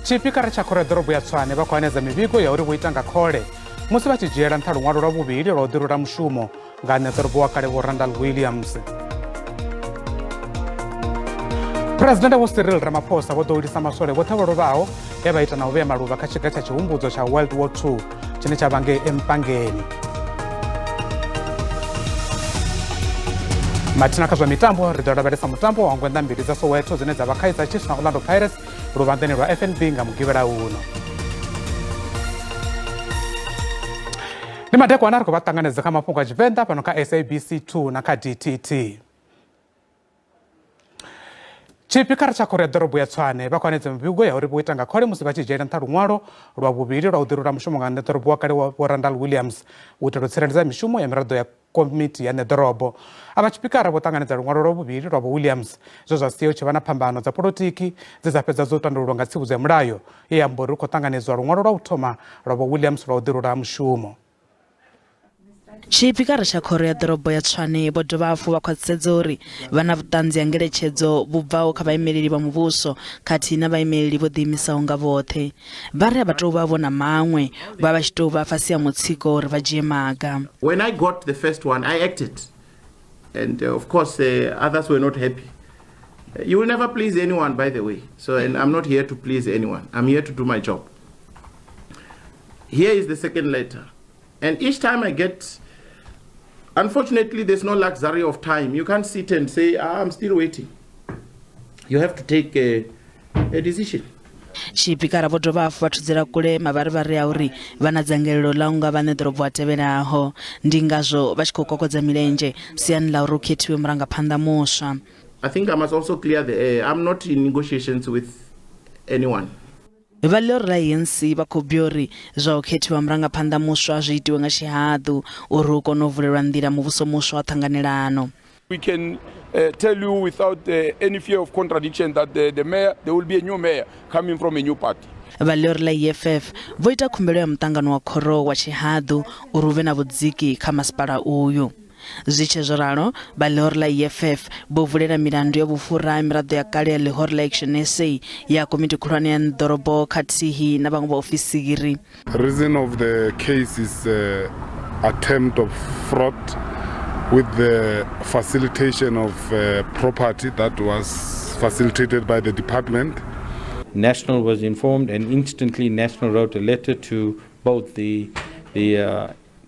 chipikara cha koridoro ya Tshwane ba kwaneza mivhigo ya uri vhuitanga khole musi vha tshi dzhiela nṱha luṅwalo lwa vhuvhili lwa u ḓirula mushumo nga neḓorobo wa kale vho Randall Williams. President Vho Cyril Ramaphosa vho ḓowilisa maswole vhoṱhe vho lovhaho e vha ita na u vhea maluvha kha tshiga tsha tshihumbudzo tsha World War II tshine tsha vha ngei Empangeni. Mathina kha zwa mitambo ri ḓo lavhelesa mutambo wa ngwenḓa mbili dza Soweto dzine dza vha Kaizer Chiefs na Orlando Pirates luvhanḓeni lwa FNB nga mugivhela uno. Ndi madekwana ri khou vha ṱanganedza kha mafhungo a Tshivenḓa fhano kha SABC 2 na kha DTT. Chipikara cha koridoro ya Tshwane vha kwanedza mivhigo ya uri vho ita nga khole musi vha tshi dzhiela nṱha luṅwalo lwa vhuvhili lwa u ḓirula mushumo nga neḓorobo wa kale wa Randall Williams u itela u tsireledza mishumo ya miraḓo ya komiti ya neḓorobo. Avha tshipikara vho ṱanganedza luṅwalo lwa vhuvhili lwa vho Williams zwe zwa sia hu tshi vha na phambano dza polotiki dze dza fhedza dzo tandululwa nga tsivhudzo ya mulayo ye ya mbo uri hu khou ṱanganedzwa luṅwalo lwa u thoma lwa vho Williams lwa u ḓirula mushumo. Chipikara cha khoro ya ḓorobo ya Tshwane vho dovha hafhu vha khwaṱhisedza uri vha na vhuṱanzi ha ngeletshedzo vhu bvaho kha vhaimeleli vha muvhuso khathihi na vhaimeleli vho ḓiimisaho nga vhoṱhe. Vha ri a vha tou vha vhona maṅwe vha vha tshi tou vha fhasi ha mutsiko uri vha dzhie maga. When I got the first one, I acted. And of course, others were not happy. You will never please anyone, by the way. So, and I'm not here to please anyone. I'm here to do my job. Here is the second letter. And each time I get... Unfortunately, there's no luxury of time. You can't sit and say, I'm still waiting. You have to take a decision. Chipikara vho dovha hafhu vha thudzela kule mavharivhari a uri vha na dzangalelo ḽa u nga vha neḓorobo a tevhelaho. Ndi ngazwo vha tshi khou kokodza milenzhe siani ḽa uri hu khethiwe murangaphanḓa muswa. I think I must also clear the air. I'm not in negotiations with anyone. Valeri la ANC vha khou bia uri zwa u khethiwa murangaphanḓa muswa zwi itiwe nga tshihaḓu uri hu kone u vulelwa nḓila muvhuso muswa wa ṱhanganelano. We can tell you without any fear of contradiction that the mayor, there will be a new mayor coming from a new party. Valeri la EFF vho ita khumbelo ya muṱangano wa khoro wa tshihaḓu uri hu vhe na vhudziki kha masipala uyu. Zwi tshe zwo ralo valeri la EFF vho vulela milandu ya vhufura miraḓo ya kale ya ḽihoro la Action SA ya komiti khulwane ya ḓorobo khathihi na vhaṅwe vhaofisiri. Reason of the case is attempt of fraud with the facilitation of property that was facilitated by the department. National was informed and instantly National wrote a letter to both the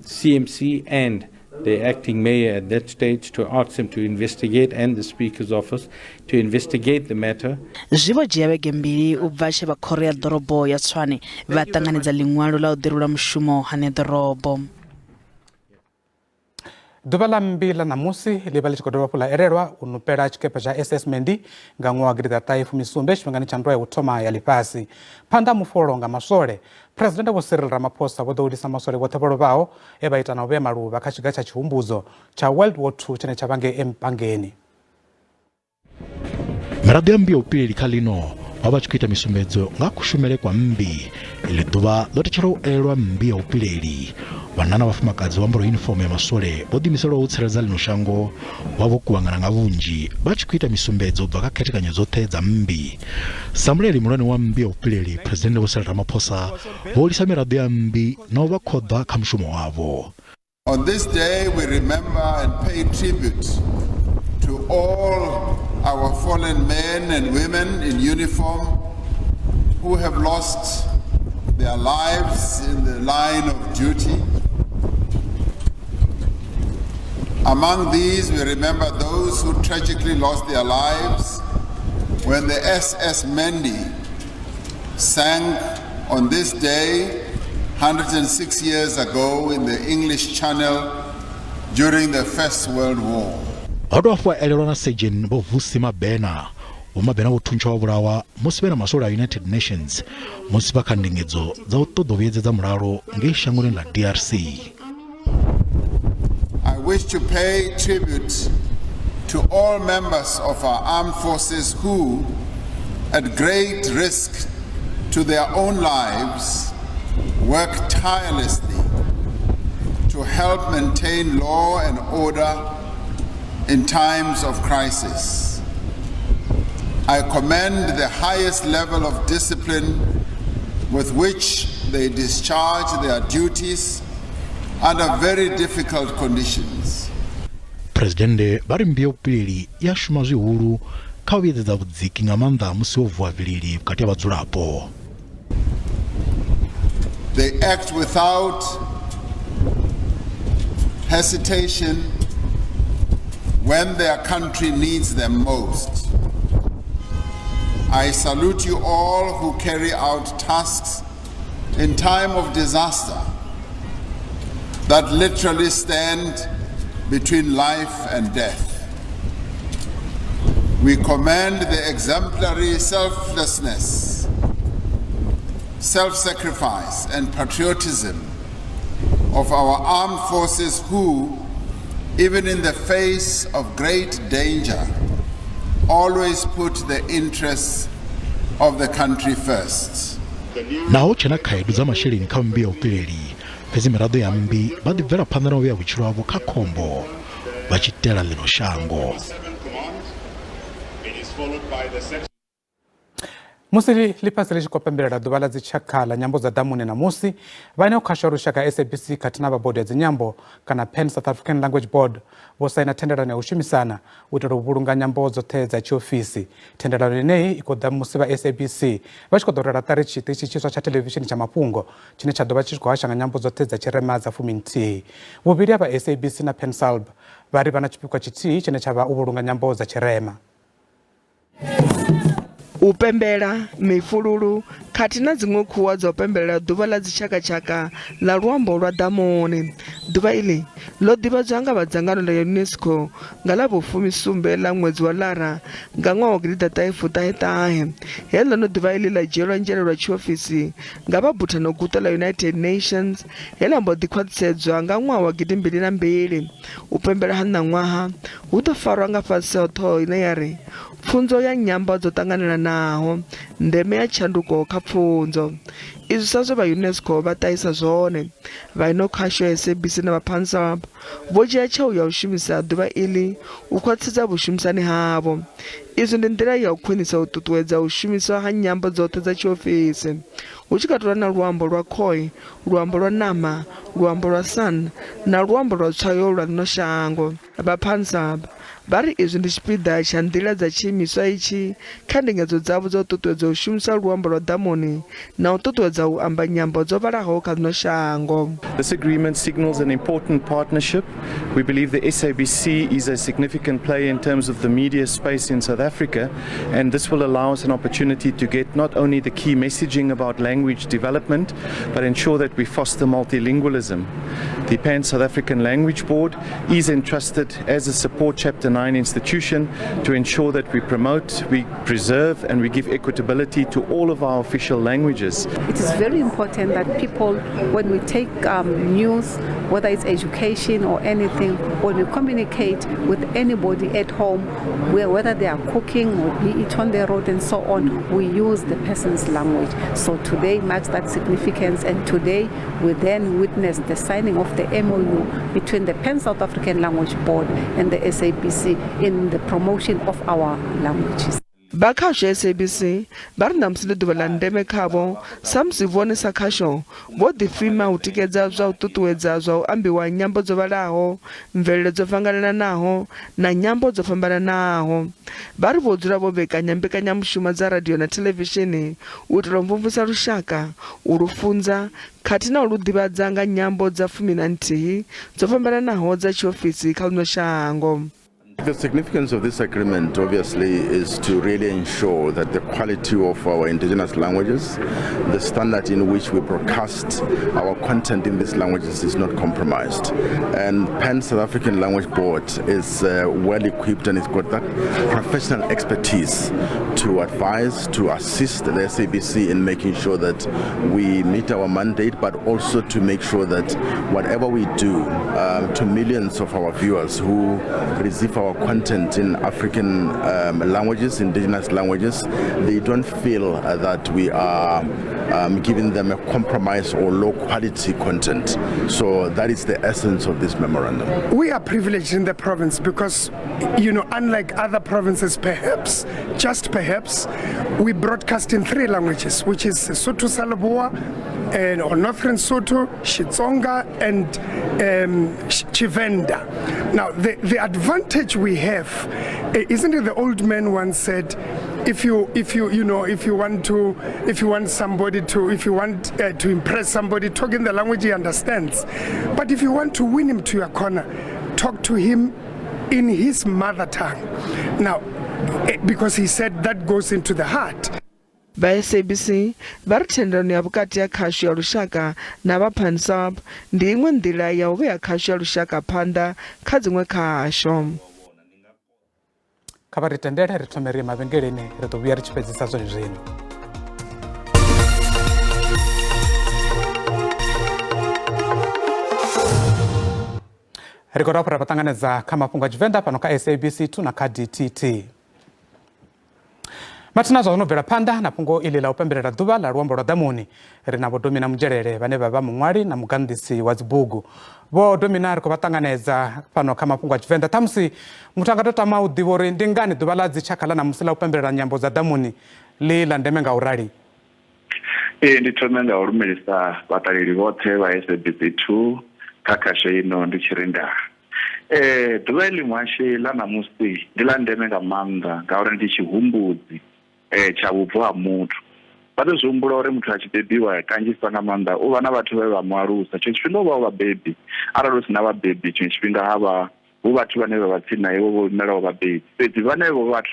CMC and the acting mayor at that stage to ask him to investigate and the Speaker's office to investigate the matter. Zwivo dzhia vhege mbili u bva tshe vha khoro ya ḓorobo ya Tshwane vha ṱanganedza ḽiṅwalo ḽa u ḓirula mushumo ha neḓorobo. Ḓuvha ḽa mbili ḽa ṋamusi ḽi vha ḽi tshi khou dovha hafhu ḽa elelwa u nupela tshikepe tsha SS Mendi nga ṅwaha wa gidiḓaṱahefumalisumbe tshifhingani tsha nndwa ya u thoma ya ḽifhasi. Phanḓa ha mufolo nga maswole, President Vho Cyril Ramaphosa vho ḓowilisa maswole vhoṱhe vho lovhaho e vha ita na u vhea maluvha kha tshiga tsha tshihumbudzo tsha World War II tshine tsha vha ngei Empangeni. Miraḓo ya mmbi ya upileli kha ḽino vha vha tshi khou ita misumbedzo nga kushumele kwa mmbi iḽi ḓuvha ḽo tetshelwa u elelwa mmbi ya upileli. Vhanna na vhafumakadzi vha ambara uniform ya maswole vho ḓiimisela u tsireledza ḽino shango vha vho kuvhangana nga vhunzhi vha tshi khou ita misumbedzo u bva kha khethekanyo dzoṱhe dza mmbi. Sa muleli muhulwane wa mmbi ya upileli President Vho Cyril Ramaphosa vho hulisa miraḓo ya mmbi na u vha khoḓa kha mushumo wavho. On this day we remember and pay tribute to all our fallen men and women in uniform who have lost their lives in the line of duty. Among these, we remember those who tragically lost their lives when the SS Mendi sank on this day 106 years ago in the English Channel during the First World War. Vha hafhu elelwa na Surgeon Vho Vusi Mabena vho Mabena vho thuntsha wa vhulawa musi vhe na maswole a United Nations musi vha kha ndingedzo dza u ṱoḓa u vhuedzedza mulalo ngei shangoni ḽa DRC. I wish to pay tribute to all members of our armed forces who, at great risk to their own lives, work tirelessly to help maintain law and order in times of crisis. I commend the highest level of discipline with which they discharge their duties under very difficult conditions. Presidente vari mbia upileli yashuma zwihulu kha u vhuedzedza vhudziki nga maanḓa musi ho vuwa vilili vhukati ha vhadzulapo. They act without hesitation when their country needs them most. I salute you all who carry out tasks in time of disaster that literally stand between life and death. We commend the exemplary selflessness, self-sacrifice, and patriotism of our armed forces who, even in the face of great danger, always put the interests of the country first. Naho tshena khaedu dza masheleni kha mbia ya upileli, fhedzi miraḓo ya mmbi vha ḓi bvela phanḓa na u vhea vhutshilo havho kha khombo vha tshi itela ḽino shango. Musi ḽifhasi ḽi tshi khou pembelela ḓuvha ḽa dzitshakha ḽa nyambo dza ḓamuni namusi, vhane u khasho lushaka SABC khathihi na vha bodo ya dzinyambo kana Pan South African Language Board vho saina thendelano ya u shumisana u itela u vhulunga nyambo dzoṱhe dza tshiofisi. Thendelano yeneyi i khou ḓa musi vha SABC vha tshi khou ḓo rwela ṱari tshiṱitshi tshiswa tsha theḽevishini tsha Mafhungo tshine tsha ḓo vha tshi khou hasha nga nyambo dzoṱhe dza tshirema dza 19. Vhuvhili ha vha SABC na Pan Salb vha ri vha na tshipikwa tshithihi tshine tsha vha u vhulunga nyambo dza tshirema. U pembela mifululu khathihi na dziṅwe khuwa dza u pembelela ḓuvha ḽa dzitshakatshaka ḽa luambo lwa ḓamuni. Ḓuvha iḽi ḽo ḓivhadzwa nga vha dzangano ḽa UNESCO nga ḽa vhu-17 ḽa ṅwedzi wa Lara nga ṅwaha wa 1999. Heḽo no ḓuvha iḽi ḽa dzhielwa nzhele lwa tshiofisi nga vha buthano guṱe ḽa United Nations he ḽa mbo ḓi khwaṱhisedzwa nga ṅwaha wa 2002. U pembela ha ṋaṅwaha hu ḓo farwa nga fhasi ha ṱhoho ine ya ri pfunzo ya nyambo dzo ṱanganelanaho, ndeme ya tshanduko kha pfunzo. Izwi sa zwe vha UNESCO vha ṱahisa zwone, vha ino khasho ya SABC na vha Pan South vho dzhia tsheo ya u shumisa ḓuvha iḽi u khwaṱhisedza vhushumisani havho. Izwi ndi nḓila ya u khwinisa u ṱuṱuwedza u shumiswa ha nyambo dzoṱhe dza tshiofisi, hu tshi katelwa na luambo lwa Khoi, luambo lwa Nama, luambo lwa San na luambo lwa Tswayo lwa ḽino shango. Vha Pan South vha ri izwi ndi tshipiḓa tsha nḓila dza tshiimiswa itshi kha ndingedzo dzavho dza u ṱuṱuwedza u shumisa luambo lwa ḓamuni na u ṱuṱuwedza u amba nyambo dzo vhalaho kha ḽino shango. This agreement signals an important partnership. We believe the SABC is a significant player in terms of the media space in South Africa, and this will allow us an opportunity to get not only the key messaging about language development, but ensure that we foster multilingualism. The Pan South African Language Board is entrusted as a support Chapter 9 institution to ensure that we promote, we preserve, and we give equitability to all of our official languages. It is very important that people, when we take news, whether it's education or anything, when we communicate with anybody at home, whether they are cooking or be it on the road and so on, we use the person's language. So today marks that significance, and today we then witness the signing of the MOU between the Pan South African Language Board and the SABC in the promotion of our languages. Vha khasho ya SABC vha ri ṋamusi ḽi ḓuvha ḽa ndeme khavho sa musi vhone sa khasho vho ḓifhima u tikedza zwa u ṱuṱuwedza zwa u ambiwa nyambo dzo vhalaho, mvelele dzo fangalelanaho na nyambo dzo fhambananaho. Vha ri vho dzula vho vhekanya mbekanyamushumo dza radio na theḽevishini u itela u mvumvusa lushaka, u lu funza khathihi na u lu ḓivhadza nga nyambo dza 19 dzo fhambananaho dza tshiofisi kha ḽino shango. The significance of this agreement obviously is to really ensure that the quality of our indigenous languages, the standard in which we broadcast our content in these languages is not compromised. And Pan South African Language Board is well equipped and it's got that professional expertise to advise, to assist the SABC in making sure that we meet our mandate, but also to make sure that whatever we do to millions of our viewers who receive our our content in African languages, indigenous languages, they don't feel that we are giving them a compromise or low quality content. So that is the essence of this memorandum. We are privileged in the province because, you know, unlike other provinces, perhaps, just perhaps, we broadcast in 3 languages, which is Sotho sa Leboa, or Northern Sotho, Xitsonga, and Chivenda. Now, the advantage we have, isn't it? The old man once said, if you want to impress somebody, talk in the language he understands. But if you want to win him to your corner, talk to him in his mother tongue. Now, because he said that goes into the heart. Va SABC va ri thendelano ya vhukati ya khasho ya lushaka na vha Pansap ndi iṅwe nḓila ya u vhea khasho ya lushaka phanḓa kha dziṅwe khasho. Kha vha ri tendele ri thomere mavhengeleni ri ḓo vhuya ri tshi fhedzisa zwone zwino. Ri khou dovha ra ṱanganedza kha mafhungo a Tshivenḓa fhano kha SABC 2 na kha DTT. Mathina zwa no bvela phanḓa na fhungo iḽi ḽa u pembelela ḓuvha ḽa luambo lwa ḓamuni ri na vho Domina Mudzhelele vhane vha vha muṅwali na mugandisi wa dzibugu. Vho Domina ri khou vha ṱanganedza fhano kha mafhungo a Tshivenḓa. Ṱhamusi muthu a nga tou tama u ḓivha uri ndi ngani ḓuvha ḽa dzi tshaka ḽa ṋamusi ḽa u pembelela nyambo dza ḓamuni ḽi ḽa ndeme nga u rali? Ndi thome nga u lumelisa vhaṱaleli vhoṱhe vha SABC 2 kha khasho ino ndi tshi ri ndaa. Ḓuvha iḽi ṅwashi ḽa ṋamusi ndi ḽa ndeme nga maanḓa ngauri ndi tshihumbudzi tsha vhubvo ha muthu. Vha ḓo zwi humbula uri muthu a tshi bebiwa kanzhisa nga maanḓa u vha na vhathu vhe vha mu alusa. Tshiṅwe tshifhinga u vha u vhabebi, arali hu si na vhabebi tshiṅwe tshifhinga havha hu vhathu vhane vha vha tsini na iwe vho imelaho vhabebi. Fhedzi vhanevho vhathu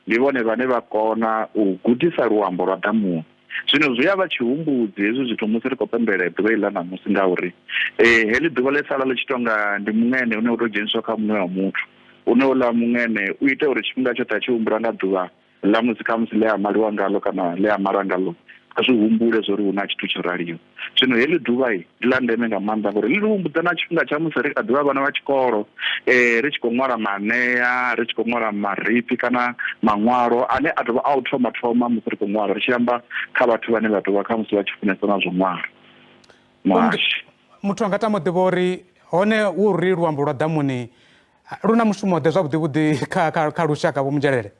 ndi vhone vhane vha kona u gudisa luambo lwa ḓamuni. Zwino zwi ya vha tshihumbudzi hezwi zwithu musi ri khou pembelela ḓuvha iḽi ḽa ṋamusi ngauri heḽi ḓuvha ḽi sala ḽi tshi tonga ndi muṅene une u tou dzheniswa kha muṅwe wa muthu. Une uḽa muṅene u ita uri tshifhinga tshoṱhe a tshi humbula nga ḓuvha ḽa musi kha musi ḽe a maliwa ngaḽo kana ḽe a malwa ngaḽo a zwi humbule zwo ri hu na tshithu tsho raliho. Zwino heḽi ḓuvha ndi ḽa ndeme nga maanḓa ngauri ḽi ri humbudza na tshifhinga tsha musi ri kha ḓivha vhana vha tshikolo ri tshi khou ṅwala manea, ri tshi khou ṅwala marifhi kana maṅwalo ane a dovha a u thoma musi ri khou ṅwala ri tshi amba kha vhathu vhane vha ḓovha kha musi vha tshi funesa na zwo ṅwala. Mwashi muthu a nga tama u ḓivha uri hone hu ri luambo lwa ḓamuni lu na mushumo ḓe zwavhuḓi kha lushaka vho Mudzhelele?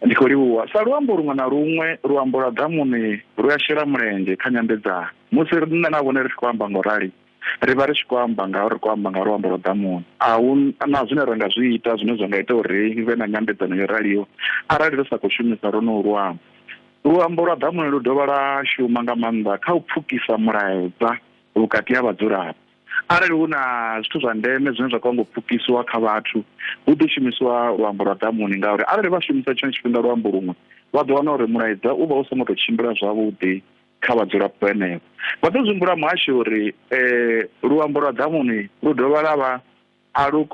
Ndi khou livhuwa sa luambo luṅwe na luṅwe luambo lwa ḓamuni lu a shela mulenzhe kha nyambedzano. Musi nṋe na vhone ri tshi khou amba ngo rali ri vha ri tshi khou amba ngauri ri khou amba nga luambo lwa ḓamuni. A hu na zwine ra nga zwi ita zwine zwa nga ita uri ri vhe na nyambedzano yo raliho arali ri sa khou shumisa lwonolu luambo. Luambo lwa ḓamuni lu dovha lwa shuma nga maanḓa kha u pfukisa mulaedza vhukati ha vhadzulapo. Arali hu na zwithu zwa ndeme zwine zwa khou nga u pfukisiwa kha vhathu hu ḓo shumisiwa luambo lwa ḓamuni ngauri arali vha shumisa tshiṅwe tshifhinga luambo luṅwe vha ḓo wana uri mulaedza u vha u songo tou tshimbila zwavhuḓi kha vhadzulapo henevho. Vha ḓo zwi humbula muhashi uri luambo lwa ḓamuni lu dovha lwa vha a zwi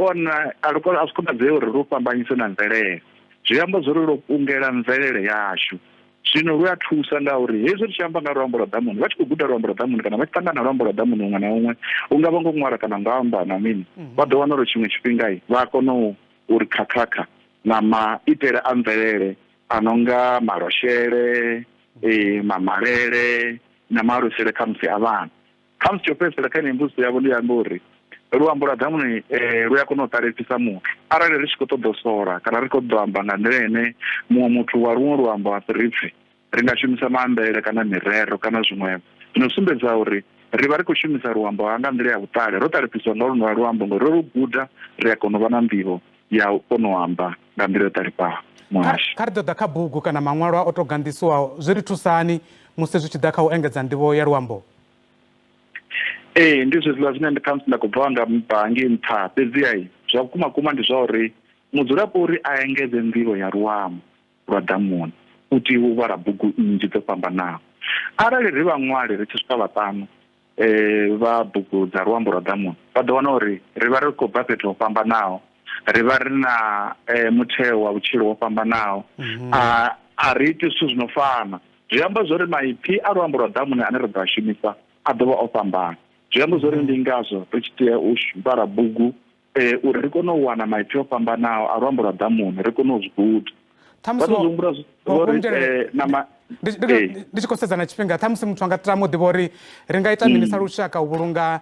konadzei uri lu fhambanyise na mvelele. Zwi amba zwo ri lo kungela mvelele yashu. Zwino lu a thusa ngauri hezwi ri tshi amba nga luambo lwa ḓamuni vha tshi khou guda luambo lwa ḓamuni kana vha tshi ṱangana luambo lwa ḓamuni huṅwe na huṅwe u nga vha ngo ṅwala kana nga amba na mini vha ḓo wana uri tshiṅwe tshifhinga vha a kona uri khakhakha na maitele a mvelele a no nga maloshele, mamalele na malusele kha musi a vhana. Kha musi tsho fhedzisela kha mbudziso yavho ndi amba uri luambo lwa ḓamuni lu a kona u ṱalefhisa muthu arali ri tshi khou ṱoḓa u sola kana ri khou ṱoḓa u amba nga nḓila ine muṅwe muthu wa luṅwe luambo a si ri pfhe ri nga shumisa maambele kana mirero kana zwiṅwevho. Zwino sumbedza uri ri vha ri khou shumisa luambo nga nḓila ya vhuṱali ro ṱalefhiswa nga luṅwe luambo ngori ro lu guda ri a kona u vha na nḓivho ya u kona u amba nga nḓila yo ṱalifhaho. Muhashi kha ri ḓoḓa kha bugu kana maṅwalo o tou gandisiwaho zwi ri thusani musi zwi tshi ḓa kha u engedza nḓivho ya luambo? Ndi zwiḽa zwine ndi khamusi nda khou bva nga mbangi nṱha fhedziha zwa vhukuma ndi zwa uri mudzulapo uri a engedze nḓivho ya luambo lwa ḓamuni u tea u vhala bugu nnzhi dzo fhambanaho. Arali ri vhaṅwali ri tshi swika vhaṱanu vha bugu dza luambo lwa ḓamuni vha ḓo wana uri ri vha ri khou bva fhethu ho fhambanaho, ri vha ri na mutheo wa vhutshilo ho fhambanaho, a ri iti zwithu zwi no fana. Zwi amba zwo ri maipfi a luambo lwa ḓamuni ane ri ḓo a shumisa a ḓo vha o fhambana. Zwi amba zwo ri ndi ngazwo ri tshi tea u vhala bugu uri ri kono u wana maipfi o fhambanaho a luambo lwa ḓamuni ri kono u zwi guda ndi tshi khou sedza na tshifhinga ṱhamusi muthu anga tama u ḓivha uri ri nga ita mini sa lushaka u vhulunga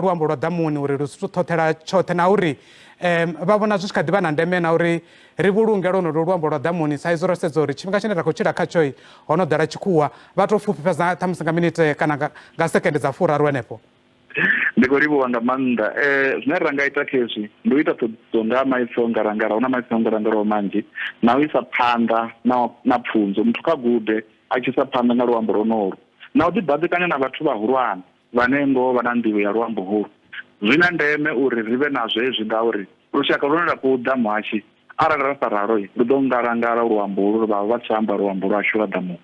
luambo lwa ḓamuni uri ri si ṱhoṱhela tshoṱhe na uri vha vhona zwi tshi kha ḓivha na ndeme na uri ri vhulunge lwonolo luambo lwa ḓamuni sa izwo ro sedza uri tshifhinga tshine ra khou tshila khatsho ho no ḓala tshikhuwa vha tou pfufhifhedza ṱhamusi nga minite kana nga sekende dza furaru henefho. Ndi khou livhuwa nga maanḓa zwine ra nga ita khezwi ndi u ita ṱhoḓiso nga maipfi o ngarangara hu na maipfi o ngarangaraho manzhi na u isa phanḓa na pfunzo muthu kha gude a tshi isa phanḓa nga luambo lonolo na u ḓibadekanya na vhathu vhahulwane vhane ngoho vha na nḓivho ya luambo holu. Zwi na ndeme uri ri vhe nazwo hezwi ngauri lushaka lune lwa khou ḓa muhashi arali ra sa ralo ri ḓo ngalangala luambo holu vha vha tshi amba luambo lwashu lwa ḓamuni.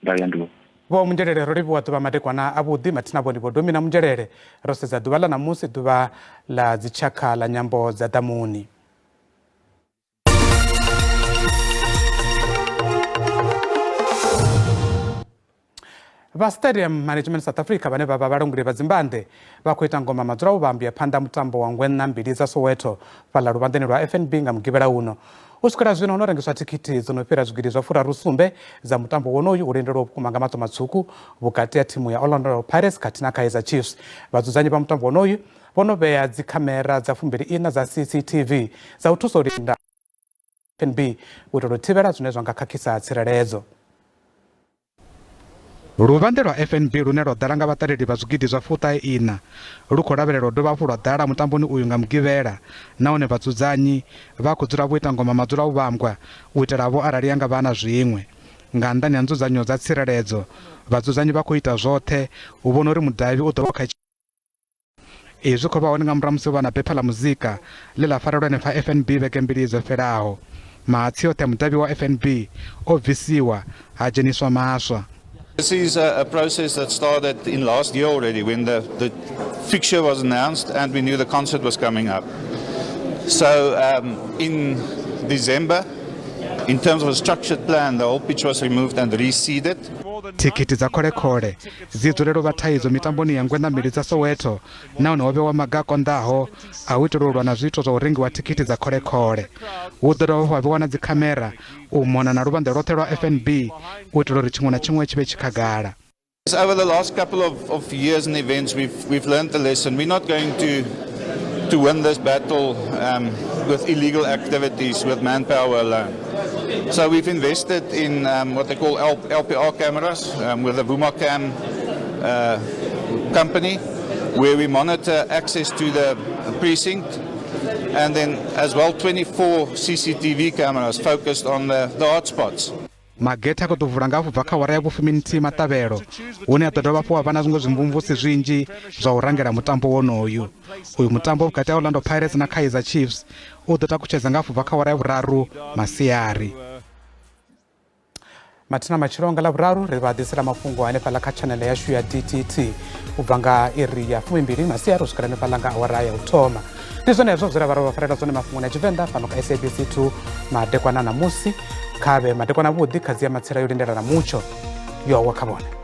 Ndaya ndiwo Vho Munjelele ro livhuwa ḓuvha madekwana a vhuḓi mathina vhoni vho Domina Munjelele ro sedza ḓuvha ḽa ṋamusi ḓuvha ḽa dzitshakha ḽa nyambo dza ḓamuni. Vha Stadium Management South Africa vhane vha vha vhalanguli vha dzimbande vha khou ita ngoma madzulaho vha ambia phanḓa mutambo wa ngwenna mbili dza Soweto fhaḽa luvhanḓeni lwa FNB nga mugivhela uno. U swikela zwino ho no rengiswa thikhithi dzo no fhira zwigidi zwa furaru sumbe dza mutambo wonoyu u lindelaho vhukuma nga maṱo matswuku vhukati ha thimu ya Orlando Pirates khathihi na Kaizer Chiefs. Vhadzudznyi vha mutambo wonoyu vho no vhea dzikhamera dza 24 dza CCTV dza u thusa u linda FNB u itela u thivhela zwine zwa nga khakhisa tsireledzo. Luvhanḓe lwa FNB lune lwo ḓala nga vhaṱaleli vha zwigidi zwa 49 lu khou lavhelelwa dovha hafhu lwa ḓala mutamboni uyu nga mugivhela nahone vhadzudznyi vha khou dzula vho ita ngoma madzula u vhambwa u itela vho arali yanga vha na zwiṅwe nga nnḓani ha nzudzanyo dza tsireledzo. Vhadzudznyi vha khou ita zwoṱhe u vhona uri mudavhi u ḓo vha kha izwi khou vha hone nga murahu musi vha na bepha ḽa muzika ḽe ḽa farelwa henefha FNB vhege mbili dzo fhelaho. Mahatsi oṱhe mudavhi wa FNB o bvisiwa ha dzheniswa maswa. This is a process that started in last year already when the fixture was announced and we knew the concert was coming up. So in December, in terms of a structured plan, the whole pitch was removed and reseeded. Thikhithi dza kholekole dzi dzulelo vha thaidzo mitamboni ya ngwenna mbili dza Soweto nahone ho vhewa maga a konḓaho a u itela u lwa na zwiito zwa u rengiwa thikhithi dza kholekole. Hu ḓo dovha vhewa na dzikhamera u mona na luvhanḓe lwoṱhe lwa FNB u itela uri tshiṅwe na tshiṅwe tshi vhe tshikhagala. Over the last couple of years and events, we've learned the lesson. We're not going to win this battle with illegal activities, with manpower alone. So we've invested in what they call LPR cameras with the Vumacam company, where we monitor access to the precinct, and then as well 24 CCTV cameras focused on the hotspots. Mageta ko ḓo vula nga bva kha wara ya vhu-15 maṱavhelo hune a ḓo dovha hafhu ha vha na zwiṅwe zwimvumvusi zwinzhi zwa u rangela mutambo wonoyu. Uyu mutambo vhukati ha Orlando Pirates na Kaizer Chiefs u ḓo takutshedza nga bva kha wara ya vhuraru masiari. Mathina matshelo nga ḽavhuraru ri vha ḓisela mafhungo hanefhaḽa kha tshanele yashu ya DTT u bva nga iri ya 12 masiari u swikela hanefhaḽa nga awara ya u thoma. Ndi zwone hezwo zwe ra vha ro farela zwone mafhungoni a Tshivenḓa fhano kha SABC 2 madekwana ṋamusi khavhe madekwana vhuḓi kha dzia matsela yo lindela na mutsho yo wa kha vhone.